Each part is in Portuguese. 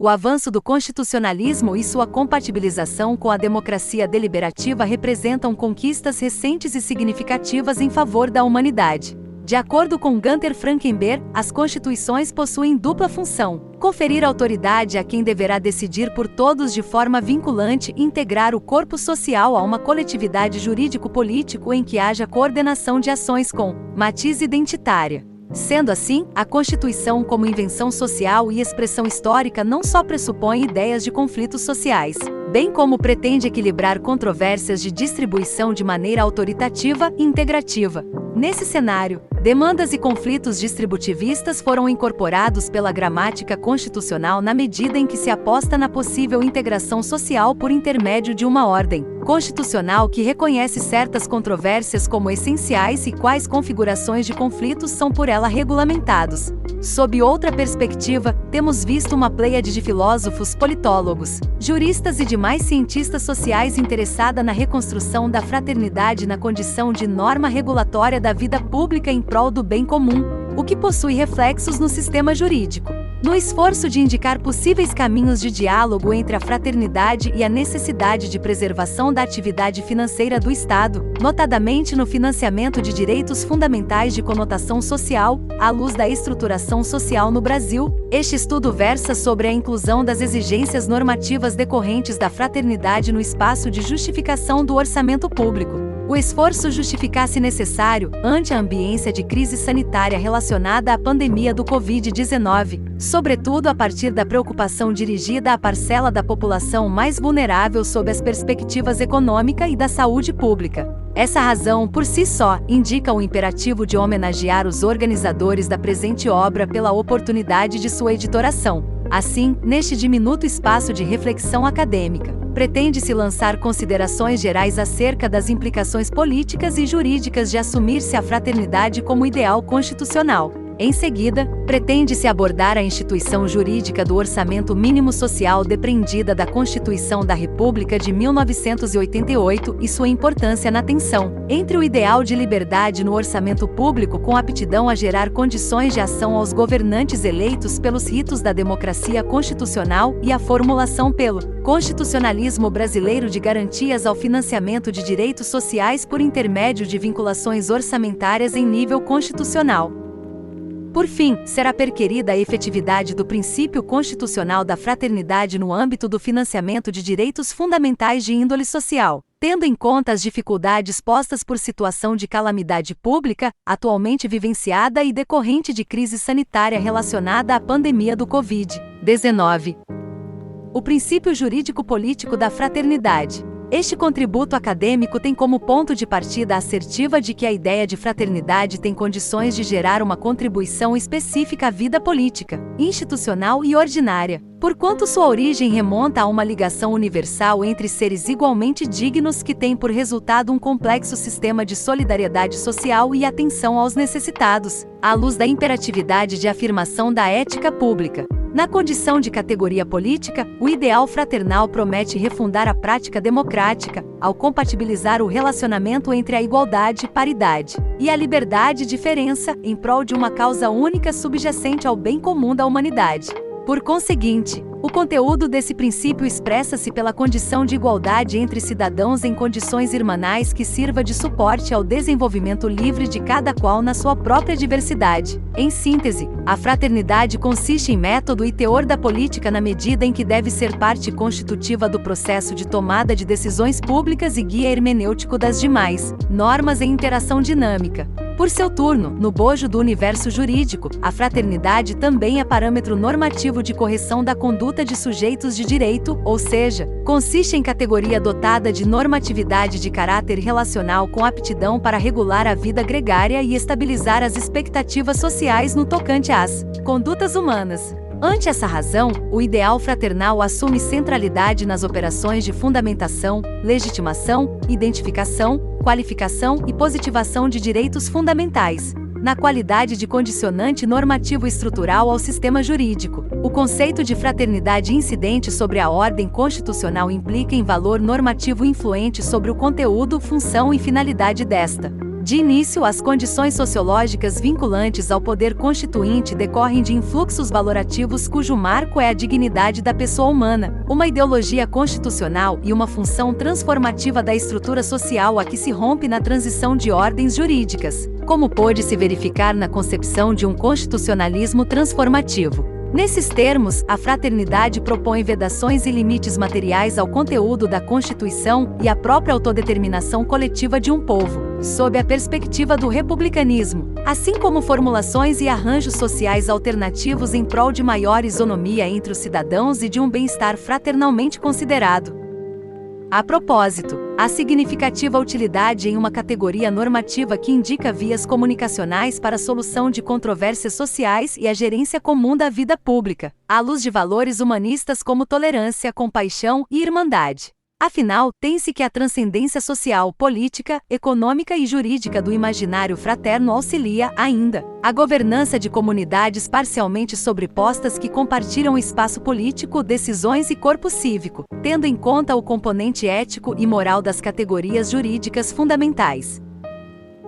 O avanço do constitucionalismo e sua compatibilização com a democracia deliberativa representam conquistas recentes e significativas em favor da humanidade. De acordo com Gunther Frankenberg, as constituições possuem dupla função: conferir autoridade a quem deverá decidir por todos de forma vinculante e integrar o corpo social a uma coletividade jurídico-político em que haja coordenação de ações com matiz identitária. Sendo assim, a Constituição como invenção social e expressão histórica não só pressupõe ideias de conflitos sociais, bem como pretende equilibrar controvérsias de distribuição de maneira autoritativa e integrativa. Nesse cenário, demandas e conflitos distributivistas foram incorporados pela gramática constitucional na medida em que se aposta na possível integração social por intermédio de uma ordem constitucional que reconhece certas controvérsias como essenciais e quais configurações de conflitos são por ela regulamentados. Sob outra perspectiva, temos visto uma pleiade de filósofos, politólogos, juristas e demais cientistas sociais interessada na reconstrução da fraternidade na condição de norma regulatória da vida pública em prol do bem comum, o que possui reflexos no sistema jurídico. No esforço de indicar possíveis caminhos de diálogo entre a fraternidade e a necessidade de preservação da atividade financeira do Estado, notadamente no financiamento de direitos fundamentais de conotação social, à luz da estruturação social no Brasil, este estudo versa sobre a inclusão das exigências normativas decorrentes da fraternidade no espaço de justificação do orçamento público. O esforço justificasse necessário, ante a ambiência de crise sanitária relacionada à pandemia do Covid-19, sobretudo a partir da preocupação dirigida à parcela da população mais vulnerável sob as perspectivas econômica e da saúde pública. Essa razão, por si só, indica o imperativo de homenagear os organizadores da presente obra pela oportunidade de sua editoração. Assim, neste diminuto espaço de reflexão acadêmica, pretende-se lançar considerações gerais acerca das implicações políticas e jurídicas de assumir-se a fraternidade como ideal constitucional. Em seguida, pretende-se abordar a instituição jurídica do orçamento mínimo social depreendida da Constituição da República de 1988 e sua importância na tensão entre o ideal de liberdade no orçamento público com aptidão a gerar condições de ação aos governantes eleitos pelos ritos da democracia constitucional e a formulação pelo constitucionalismo brasileiro de garantias ao financiamento de direitos sociais por intermédio de vinculações orçamentárias em nível constitucional. Por fim, será perquerida a efetividade do princípio constitucional da fraternidade no âmbito do financiamento de direitos fundamentais de índole social, tendo em conta as dificuldades postas por situação de calamidade pública, atualmente vivenciada e decorrente de crise sanitária relacionada à pandemia do Covid-19. O princípio jurídico-político da fraternidade. Este contributo acadêmico tem como ponto de partida a assertiva de que a ideia de fraternidade tem condições de gerar uma contribuição específica à vida política, institucional e ordinária, porquanto sua origem remonta a uma ligação universal entre seres igualmente dignos que tem por resultado um complexo sistema de solidariedade social e atenção aos necessitados, à luz da imperatividade de afirmação da ética pública. Na condição de categoria política, o ideal fraternal promete refundar a prática democrática, ao compatibilizar o relacionamento entre a igualdade, paridade, e a liberdade e diferença, em prol de uma causa única subjacente ao bem comum da humanidade. Por conseguinte, o conteúdo desse princípio expressa-se pela condição de igualdade entre cidadãos em condições irmanais que sirva de suporte ao desenvolvimento livre de cada qual na sua própria diversidade. Em síntese, a fraternidade consiste em método e teor da política na medida em que deve ser parte constitutiva do processo de tomada de decisões públicas e guia hermenêutico das demais normas em interação dinâmica. Por seu turno, no bojo do universo jurídico, a fraternidade também é parâmetro normativo de correção da conduta de sujeitos de direito, ou seja, consiste em categoria dotada de normatividade de caráter relacional com aptidão para regular a vida gregária e estabilizar as expectativas sociais no tocante às condutas humanas. Ante essa razão, o ideal fraternal assume centralidade nas operações de fundamentação, legitimação, identificação, qualificação e positivação de direitos fundamentais, na qualidade de condicionante normativo estrutural ao sistema jurídico. O conceito de fraternidade incidente sobre a ordem constitucional implica em valor normativo influente sobre o conteúdo, função e finalidade desta. De início, as condições sociológicas vinculantes ao poder constituinte decorrem de influxos valorativos cujo marco é a dignidade da pessoa humana, uma ideologia constitucional e uma função transformativa da estrutura social a que se rompe na transição de ordens jurídicas, como pôde se verificar na concepção de um constitucionalismo transformativo. Nesses termos, a fraternidade propõe vedações e limites materiais ao conteúdo da Constituição e à própria autodeterminação coletiva de um povo, sob a perspectiva do republicanismo, assim como formulações e arranjos sociais alternativos em prol de maior isonomia entre os cidadãos e de um bem-estar fraternalmente considerado. A propósito, há significativa utilidade em uma categoria normativa que indica vias comunicacionais para a solução de controvérsias sociais e a gerência comum da vida pública, à luz de valores humanistas como tolerância, compaixão e irmandade. Afinal, tem-se que a transcendência social, política, econômica e jurídica do imaginário fraterno auxilia, ainda, a governança de comunidades parcialmente sobrepostas que compartilham espaço político, decisões e corpo cívico, tendo em conta o componente ético e moral das categorias jurídicas fundamentais.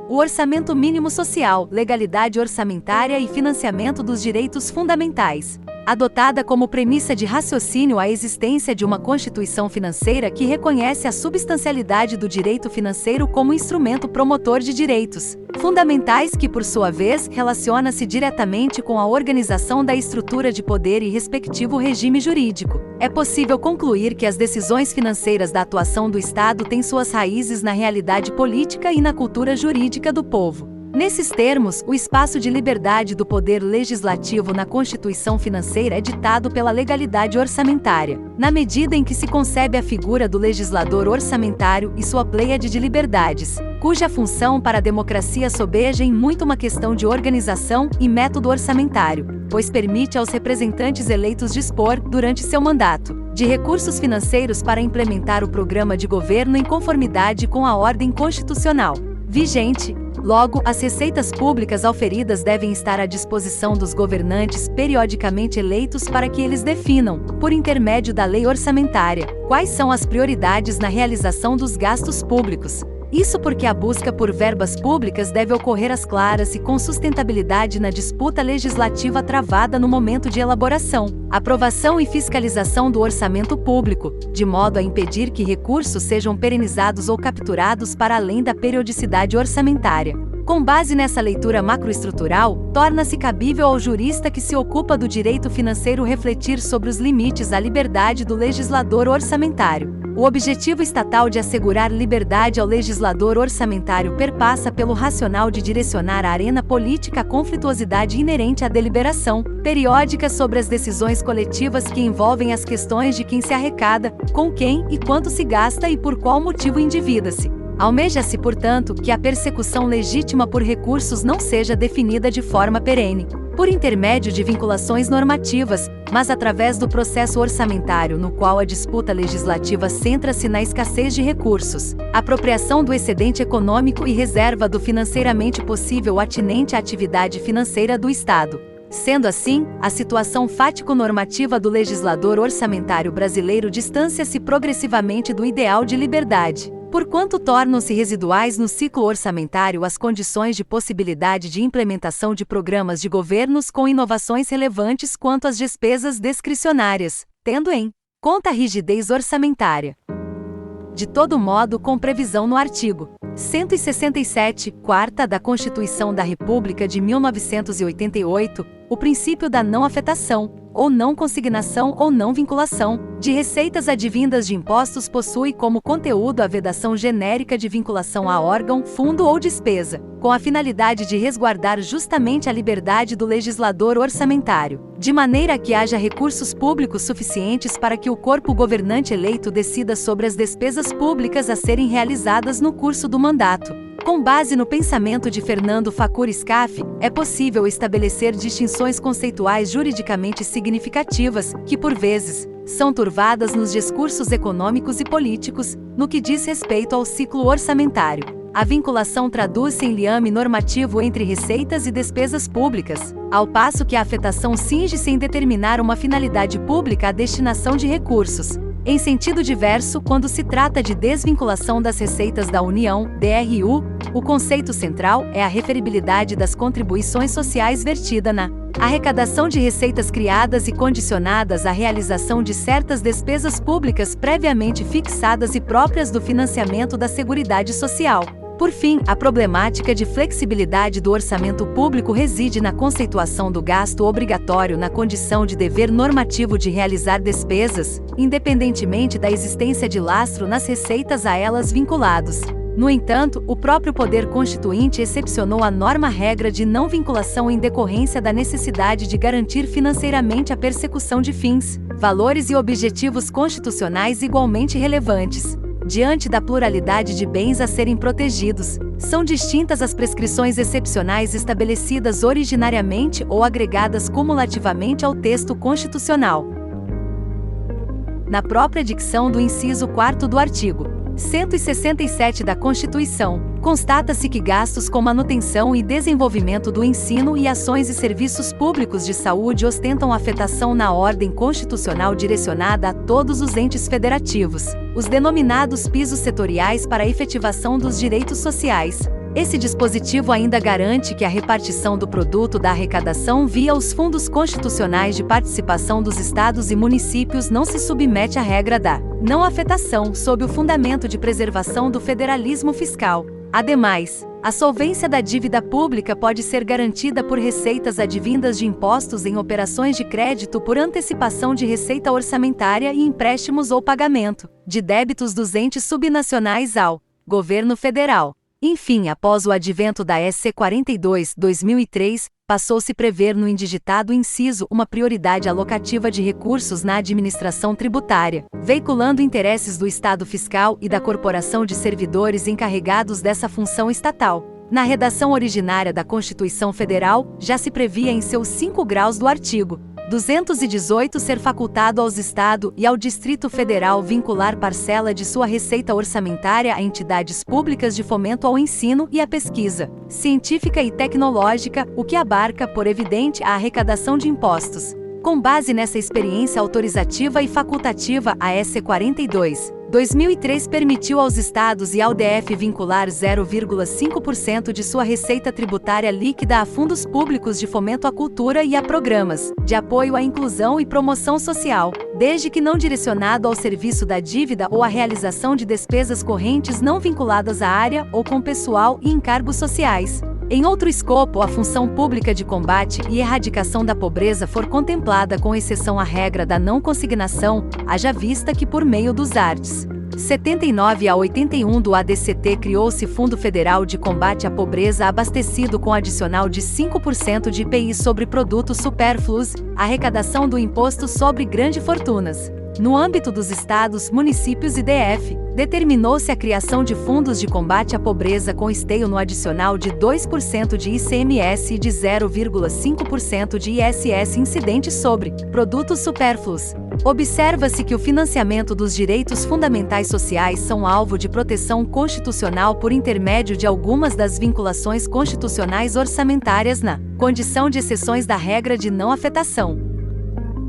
O orçamento mínimo social, legalidade orçamentária e financiamento dos direitos fundamentais. Adotada como premissa de raciocínio a existência de uma Constituição financeira que reconhece a substancialidade do direito financeiro como instrumento promotor de direitos fundamentais que, por sua vez, relaciona-se diretamente com a organização da estrutura de poder e respectivo regime jurídico. É possível concluir que as decisões financeiras da atuação do Estado têm suas raízes na realidade política e na cultura jurídica do povo. Nesses termos, o espaço de liberdade do poder legislativo na Constituição financeira é ditado pela legalidade orçamentária, na medida em que se concebe a figura do legislador orçamentário e sua pleiade de liberdades, cuja função para a democracia sobeja em muito uma questão de organização e método orçamentário, pois permite aos representantes eleitos dispor, durante seu mandato, de recursos financeiros para implementar o programa de governo em conformidade com a ordem constitucional vigente. Logo, as receitas públicas auferidas devem estar à disposição dos governantes periodicamente eleitos para que eles definam, por intermédio da lei orçamentária, quais são as prioridades na realização dos gastos públicos. Isso porque a busca por verbas públicas deve ocorrer às claras e com sustentabilidade na disputa legislativa travada no momento de elaboração, aprovação e fiscalização do orçamento público, de modo a impedir que recursos sejam perenizados ou capturados para além da periodicidade orçamentária. Com base nessa leitura macroestrutural, torna-se cabível ao jurista que se ocupa do direito financeiro refletir sobre os limites à liberdade do legislador orçamentário. O objetivo estatal de assegurar liberdade ao legislador orçamentário perpassa pelo racional de direcionar a arena política à conflituosidade inerente à deliberação periódica sobre as decisões coletivas que envolvem as questões de quem se arrecada, com quem e quanto se gasta e por qual motivo endivida-se. Almeja-se, portanto, que a persecução legítima por recursos não seja definida de forma perene, por intermédio de vinculações normativas, mas através do processo orçamentário no qual a disputa legislativa centra-se na escassez de recursos, apropriação do excedente econômico e reserva do financeiramente possível atinente à atividade financeira do Estado. Sendo assim, a situação fático-normativa do legislador orçamentário brasileiro distancia-se progressivamente do ideal de liberdade, porquanto tornam-se residuais no ciclo orçamentário as condições de possibilidade de implementação de programas de governos com inovações relevantes quanto às despesas discricionárias, tendo em conta a rigidez orçamentária. De todo modo, com previsão no artigo 167, 4ª da Constituição da República de 1988, o princípio da não afetação, ou não consignação ou não vinculação, de receitas advindas de impostos possui como conteúdo a vedação genérica de vinculação a órgão, fundo ou despesa, com a finalidade de resguardar justamente a liberdade do legislador orçamentário, de maneira que haja recursos públicos suficientes para que o corpo governante eleito decida sobre as despesas públicas a serem realizadas no curso do mandato. Com base no pensamento de Fernando Facur Scaff, é possível estabelecer distinções conceituais juridicamente significativas, que por vezes, são turvadas nos discursos econômicos e políticos, no que diz respeito ao ciclo orçamentário. A vinculação traduz-se em liame normativo entre receitas e despesas públicas, ao passo que a afetação cinge-se em determinar uma finalidade pública à destinação de recursos. Em sentido diverso, quando se trata de desvinculação das receitas da União, DRU, o conceito central é a referibilidade das contribuições sociais vertida na arrecadação de receitas criadas e condicionadas à realização de certas despesas públicas previamente fixadas e próprias do financiamento da Seguridade Social. Por fim, a problemática de flexibilidade do orçamento público reside na conceituação do gasto obrigatório na condição de dever normativo de realizar despesas, independentemente da existência de lastro nas receitas a elas vinculados. No entanto, o próprio Poder Constituinte excepcionou a norma-regra de não vinculação em decorrência da necessidade de garantir financeiramente a persecução de fins, valores e objetivos constitucionais igualmente relevantes. Diante da pluralidade de bens a serem protegidos, são distintas as prescrições excepcionais estabelecidas originariamente ou agregadas cumulativamente ao texto constitucional. Na própria dicção do inciso 4º do artigo 167 da Constituição, constata-se que gastos com manutenção e desenvolvimento do ensino e ações e serviços públicos de saúde ostentam afetação na ordem constitucional direcionada a todos os entes federativos, os denominados pisos setoriais para a efetivação dos direitos sociais. Esse dispositivo ainda garante que a repartição do produto da arrecadação via os fundos constitucionais de participação dos estados e municípios não se submete à regra da não afetação sob o fundamento de preservação do federalismo fiscal. Ademais, a solvência da dívida pública pode ser garantida por receitas advindas de impostos em operações de crédito por antecipação de receita orçamentária e empréstimos ou pagamento de débitos dos entes subnacionais ao governo federal. Enfim, após o advento da SC 42/2003, passou-se prever no indigitado inciso uma prioridade alocativa de recursos na administração tributária, veiculando interesses do Estado fiscal e da corporação de servidores encarregados dessa função estatal. Na redação originária da Constituição Federal, já se previa em seus 5 graus do artigo 218 ser facultado aos Estados e ao Distrito Federal vincular parcela de sua receita orçamentária a entidades públicas de fomento ao ensino e à pesquisa científica e tecnológica, o que abarca, por evidente, a arrecadação de impostos. Com base nessa experiência autorizativa e facultativa, a SC 42/2003 permitiu aos Estados e ao DF vincular 0,5% de sua receita tributária líquida a fundos públicos de fomento à cultura e a programas de apoio à inclusão e promoção social, desde que não direcionado ao serviço da dívida ou à realização de despesas correntes não vinculadas à área ou com pessoal e encargos sociais. Em outro escopo, a função pública de combate e erradicação da pobreza for contemplada com exceção à regra da não consignação, haja vista que por meio dos arts. 79 a 81 do ADCT criou-se Fundo Federal de Combate à Pobreza abastecido com adicional de 5% de IPI sobre produtos supérfluos, arrecadação do Imposto sobre Grandes Fortunas. No âmbito dos estados, municípios e DF, determinou-se a criação de fundos de combate à pobreza com esteio no adicional de 2% de ICMS e de 0,5% de ISS incidente sobre produtos supérfluos. Observa-se que o financiamento dos direitos fundamentais sociais são alvo de proteção constitucional por intermédio de algumas das vinculações constitucionais orçamentárias na condição de exceções da regra de não afetação.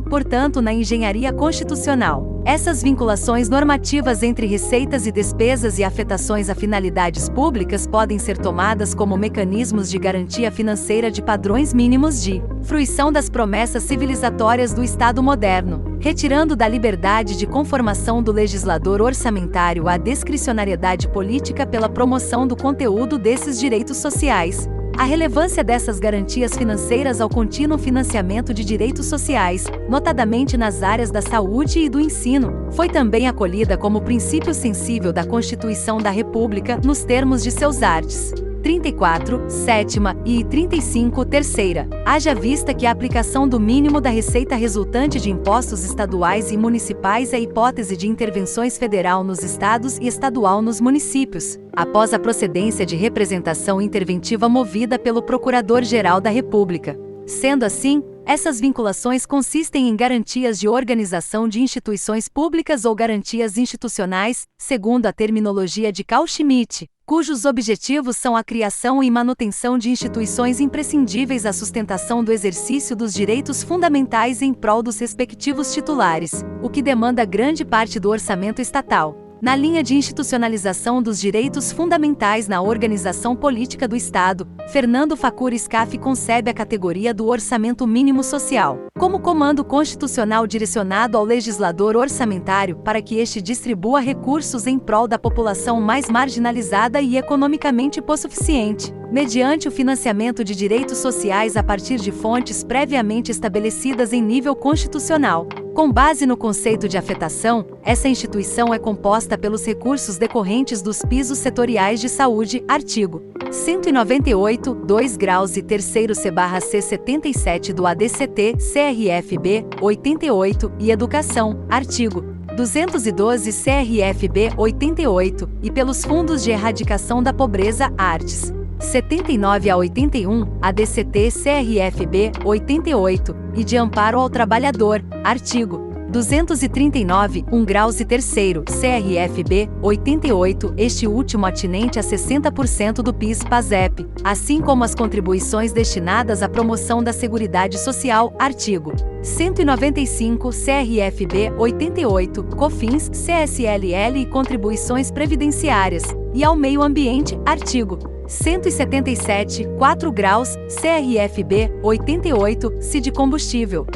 Portanto, na engenharia constitucional, essas vinculações normativas entre receitas e despesas e afetações a finalidades públicas podem ser tomadas como mecanismos de garantia financeira de padrões mínimos de fruição das promessas civilizatórias do Estado moderno, retirando da liberdade de conformação do legislador orçamentário a discricionariedade política pela promoção do conteúdo desses direitos sociais. A relevância dessas garantias financeiras ao contínuo financiamento de direitos sociais, notadamente nas áreas da saúde e do ensino, foi também acolhida como princípio sensível da Constituição da República nos termos de seus arts. 34, 7ª e 35, 3ª. Haja vista que a aplicação do mínimo da receita resultante de impostos estaduais e municipais é hipótese de intervenções federal nos estados e estadual nos municípios, após a procedência de representação interventiva movida pelo Procurador-Geral da República. Sendo assim, essas vinculações consistem em garantias de organização de instituições públicas ou garantias institucionais, segundo a terminologia de Carl Schmitt, cujos objetivos são a criação e manutenção de instituições imprescindíveis à sustentação do exercício dos direitos fundamentais em prol dos respectivos titulares, o que demanda grande parte do orçamento estatal. Na linha de institucionalização dos direitos fundamentais na organização política do Estado, Fernando Facur Scaff concebe a categoria do orçamento mínimo social, como comando constitucional direcionado ao legislador orçamentário para que este distribua recursos em prol da população mais marginalizada e economicamente hipossuficiente, mediante o financiamento de direitos sociais a partir de fontes previamente estabelecidas em nível constitucional. Com base no conceito de afetação, essa instituição é composta pelos recursos decorrentes dos pisos setoriais de saúde, artigo 198, 2 graus e 3º C/C 77 do ADCT, CRFB 88 e educação, artigo 212 CRFB 88, e pelos fundos de erradicação da pobreza, arts. 79 a 81, ADCT CRFB 88, e de amparo ao trabalhador, artigo 239, 1 graus e 3º, CRFB 88, este último atinente a 60% do PIS/PASEP, assim como as contribuições destinadas à promoção da Seguridade Social, artigo 195, CRFB 88, COFINS, CSLL e contribuições previdenciárias, e ao meio ambiente, artigo 177, 4 graus, CRFB 88, se de combustível.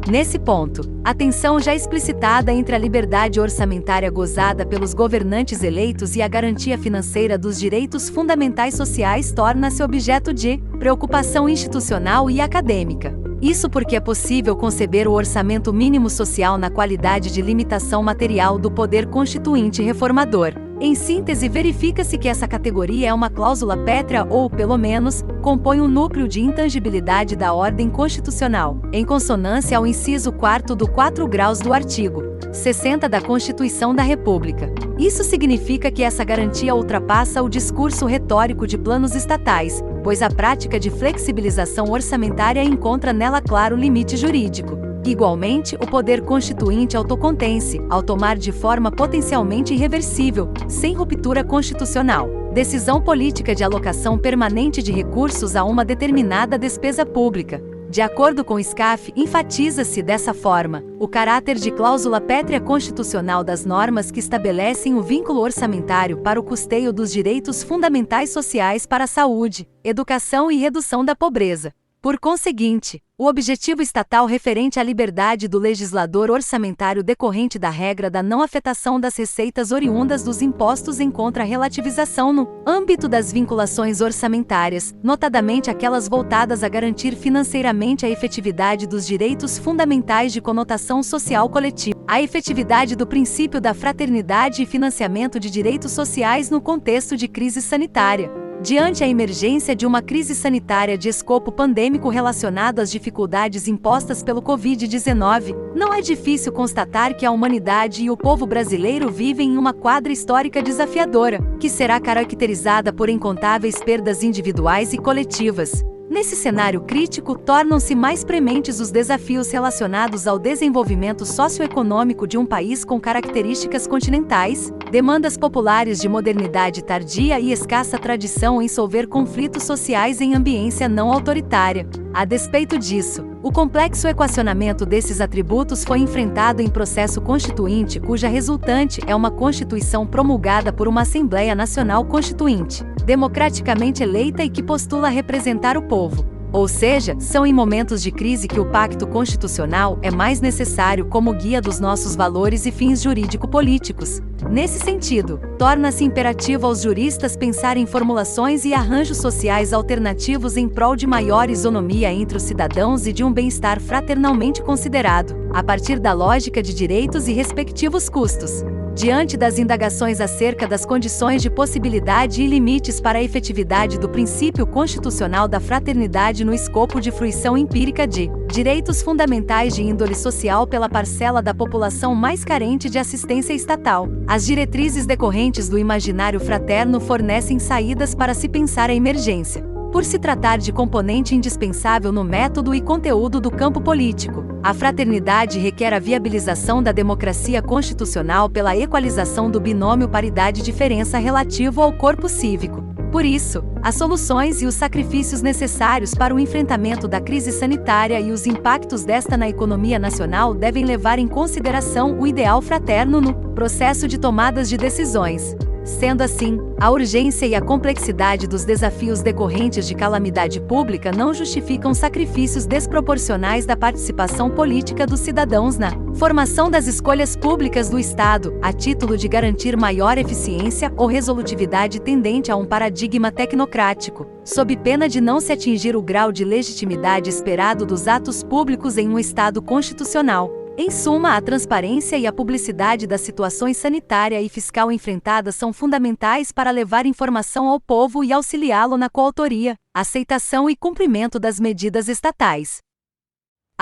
Nesse ponto, a tensão já explicitada entre a liberdade orçamentária gozada pelos governantes eleitos e a garantia financeira dos direitos fundamentais sociais torna-se objeto de preocupação institucional e acadêmica. Isso porque é possível conceber o orçamento mínimo social na qualidade de limitação material do poder constituinte reformador. Em síntese, verifica-se que essa categoria é uma cláusula pétrea ou, pelo menos, compõe um núcleo de intangibilidade da ordem constitucional, em consonância ao inciso 4º do 4 graus do artigo 60 da Constituição da República. Isso significa que essa garantia ultrapassa o discurso retórico de planos estatais, pois a prática de flexibilização orçamentária encontra nela claro limite jurídico. Igualmente, o poder constituinte autocontém-se, ao tomar de forma potencialmente irreversível, sem ruptura constitucional, decisão política de alocação permanente de recursos a uma determinada despesa pública. De acordo com Scaff, enfatiza-se dessa forma o caráter de cláusula pétrea constitucional das normas que estabelecem o vínculo orçamentário para o custeio dos direitos fundamentais sociais para a saúde, educação e redução da pobreza. Por conseguinte, o objetivo estatal referente à liberdade do legislador orçamentário decorrente da regra da não afetação das receitas oriundas dos impostos encontra relativização no âmbito das vinculações orçamentárias, notadamente aquelas voltadas a garantir financeiramente a efetividade dos direitos fundamentais de conotação social coletiva, a efetividade do princípio da fraternidade e financiamento de direitos sociais no contexto de crise sanitária. Diante a emergência de uma crise sanitária de escopo pandêmico relacionado às dificuldades impostas pelo Covid-19, não é difícil constatar que a humanidade e o povo brasileiro vivem em uma quadra histórica desafiadora, que será caracterizada por incontáveis perdas individuais e coletivas. Nesse cenário crítico, tornam-se mais prementes os desafios relacionados ao desenvolvimento socioeconômico de um país com características continentais, demandas populares de modernidade tardia e escassa tradição em solver conflitos sociais em ambiência não autoritária. A despeito disso, o complexo equacionamento desses atributos foi enfrentado em processo constituinte cuja resultante é uma Constituição promulgada por uma Assembleia Nacional Constituinte, democraticamente eleita e que postula representar o povo. Ou seja, são em momentos de crise que o pacto constitucional é mais necessário como guia dos nossos valores e fins jurídico-políticos. Nesse sentido, torna-se imperativo aos juristas pensar em formulações e arranjos sociais alternativos em prol de maior isonomia entre os cidadãos e de um bem-estar fraternalmente considerado, a partir da lógica de direitos e respectivos custos. Diante das indagações acerca das condições de possibilidade e limites para a efetividade do princípio constitucional da fraternidade no escopo de fruição empírica de direitos fundamentais de índole social pela parcela da população mais carente de assistência estatal, as diretrizes decorrentes do imaginário fraterno fornecem saídas para se pensar a emergência. Por se tratar de componente indispensável no método e conteúdo do campo político, a fraternidade requer a viabilização da democracia constitucional pela equalização do binômio paridade-diferença relativo ao corpo cívico. Por isso, as soluções e os sacrifícios necessários para o enfrentamento da crise sanitária e os impactos desta na economia nacional devem levar em consideração o ideal fraterno no processo de tomadas de decisões. Sendo assim, a urgência e a complexidade dos desafios decorrentes de calamidade pública não justificam sacrifícios desproporcionais da participação política dos cidadãos na formação das escolhas públicas do Estado, a título de garantir maior eficiência ou resolutividade tendente a um paradigma tecnocrático, sob pena de não se atingir o grau de legitimidade esperado dos atos públicos em um Estado constitucional. Em suma, a transparência e a publicidade das situações sanitária e fiscal enfrentadas são fundamentais para levar informação ao povo e auxiliá-lo na coautoria, aceitação e cumprimento das medidas estatais.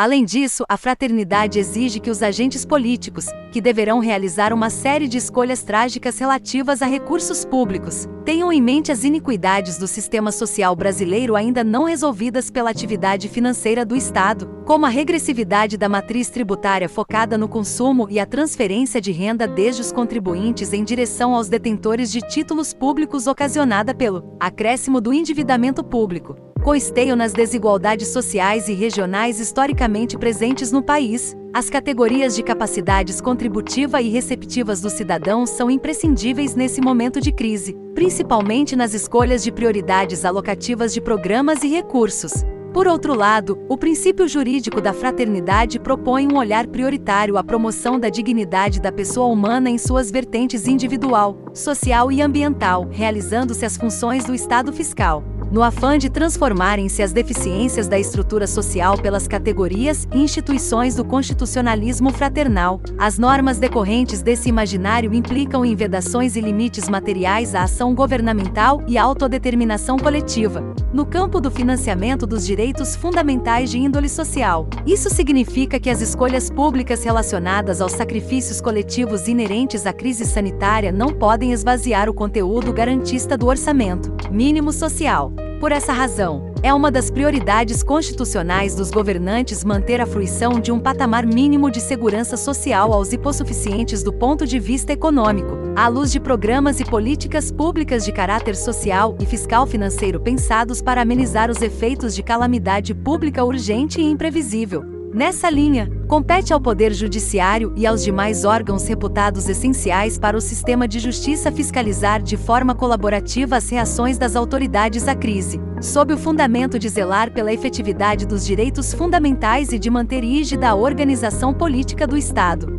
Além disso, a fraternidade exige que os agentes políticos, que deverão realizar uma série de escolhas trágicas relativas a recursos públicos, tenham em mente as iniquidades do sistema social brasileiro ainda não resolvidas pela atividade financeira do Estado, como a regressividade da matriz tributária focada no consumo e a transferência de renda desde os contribuintes em direção aos detentores de títulos públicos ocasionada pelo acréscimo do endividamento público, com esteio nas desigualdades sociais e regionais historicamente presentes no país. As categorias de capacidades contributiva e receptivas dos cidadãos são imprescindíveis nesse momento de crise, principalmente nas escolhas de prioridades alocativas de programas e recursos. Por outro lado, o princípio jurídico da fraternidade propõe um olhar prioritário à promoção da dignidade da pessoa humana em suas vertentes individual, social e ambiental, realizando-se as funções do Estado fiscal, no afã de transformarem-se as deficiências da estrutura social pelas categorias e instituições do constitucionalismo fraternal. As normas decorrentes desse imaginário implicam em vedações e limites materiais à ação governamental e à autodeterminação coletiva, no campo do financiamento dos direitos fundamentais de índole social. Isso significa que as escolhas públicas relacionadas aos sacrifícios coletivos inerentes à crise sanitária não podem esvaziar o conteúdo garantista do orçamento mínimo social. Por essa razão, é uma das prioridades constitucionais dos governantes manter a fruição de um patamar mínimo de segurança social aos hipossuficientes do ponto de vista econômico, à luz de programas e políticas públicas de caráter social e fiscal financeiro pensados para amenizar os efeitos de calamidade pública urgente e imprevisível. Nessa linha, compete ao Poder Judiciário e aos demais órgãos reputados essenciais para o sistema de justiça fiscalizar de forma colaborativa as reações das autoridades à crise, sob o fundamento de zelar pela efetividade dos direitos fundamentais e de manter rígida a organização política do Estado.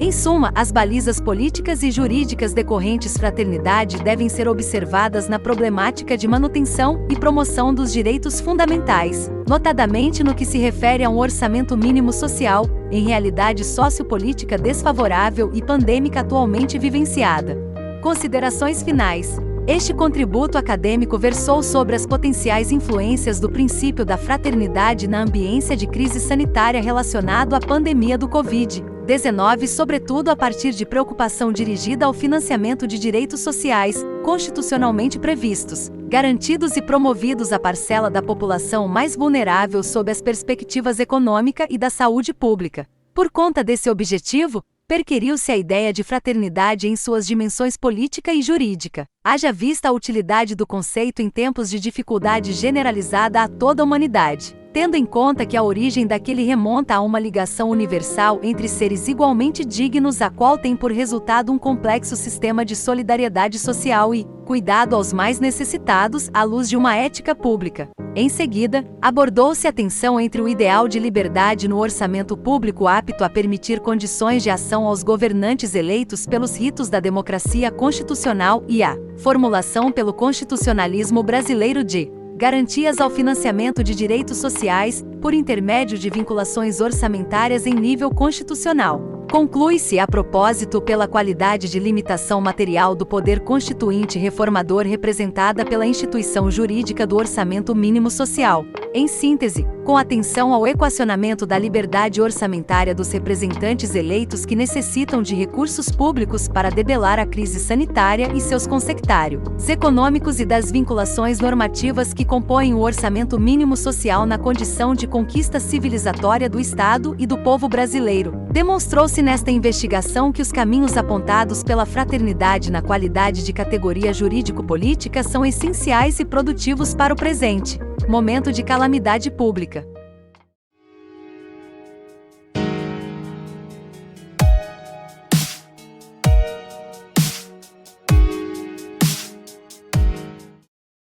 Em suma, as balizas políticas e jurídicas decorrentes fraternidade devem ser observadas na problemática de manutenção e promoção dos direitos fundamentais, notadamente no que se refere a um orçamento mínimo social, em realidade sociopolítica desfavorável e pandêmica atualmente vivenciada. Considerações finais. Este contributo acadêmico versou sobre as potenciais influências do princípio da fraternidade na ambiência de crise sanitária relacionado à pandemia do Covid-19, sobretudo a partir de preocupação dirigida ao financiamento de direitos sociais, constitucionalmente previstos, garantidos e promovidos à parcela da população mais vulnerável sob as perspectivas econômica e da saúde pública. Por conta desse objetivo, perquiriu-se a ideia de fraternidade em suas dimensões política e jurídica, haja vista a utilidade do conceito em tempos de dificuldade generalizada a toda a humanidade, tendo em conta que a origem daquele remonta a uma ligação universal entre seres igualmente dignos, a qual tem por resultado um complexo sistema de solidariedade social e cuidado aos mais necessitados, à luz de uma ética pública. Em seguida, abordou-se a tensão entre o ideal de liberdade no orçamento público apto a permitir condições de ação aos governantes eleitos pelos ritos da democracia constitucional e a formulação pelo constitucionalismo brasileiro de garantias ao financiamento de direitos sociais, por intermédio de vinculações orçamentárias em nível constitucional. Conclui-se, a propósito, pela qualidade de limitação material do poder constituinte reformador representada pela instituição jurídica do orçamento mínimo social. Em síntese, com atenção ao equacionamento da liberdade orçamentária dos representantes eleitos que necessitam de recursos públicos para debelar a crise sanitária e seus consectários econômicos e das vinculações normativas que compõem o orçamento mínimo social na condição de conquista civilizatória do Estado e do povo brasileiro, demonstrou-se nesta investigação que os caminhos apontados pela fraternidade na qualidade de categoria jurídico-política são essenciais e produtivos para o presente momento de calamidade pública.